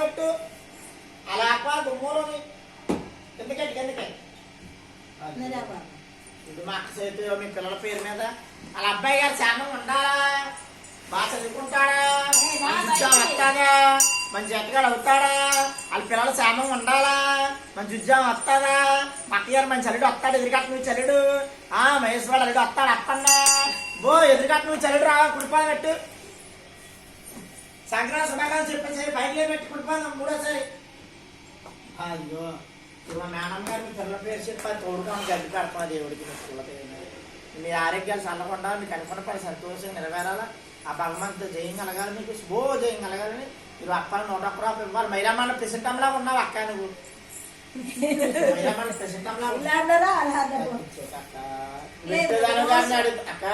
పెట్టు అలా దుమ్ములోని కిందకెట్టి ఇది మా అక్క చేతి మీ పిల్లల పేరు మీద వాళ్ళ అబ్బాయి గారు శానం ఉండాలా బాగా చదువుకుంటాడా మంచి ఉద్యోగం వస్తాడా మంచి ఎట్టగాడు అవుతాడా వాళ్ళ పిల్లల శానం ఉండాలా మంచి ఉద్యోగం వస్తాడా మా అక్క గారు మంచి అల్లుడు వస్తాడు ఎదురుగట్ట నువ్వు చల్లుడు మహేష్ వాడు అల్లుడు వస్తాడు అప్పన్నా బో ఎదురుగట్ట నువ్వు చల్లుడు రా కుడిపాలు పెట్టు సంక్రాంతి శుభాకాంక్షలు చెప్పేసి బయటలో పెట్టి కుడిపాలు మూడోసారి అయ్యో మా మేనమ్మ గారు మీ పిల్లల పేరు చెప్పి తోడుకొని గడ్డి పెడతాం దేవుడికి మీ పిల్లల పేరు మీ ఆరోగ్యాలు చల్లకుండా మీకు అనుకున్న పని సంతోషంగా నెరవేరాలా ఆ భగవంతుడు జయం కలగాలి మీకు శుభో జయం కలగాలని మీరు అప్పాలు 101 రూపాయలు ఇవ్వాలి మైరామన్న ప్రెసిడెంటంలా ఉన్నావు అక్క నువ్వు మైరామన్న ప్రెసిడెంటంలా అక్క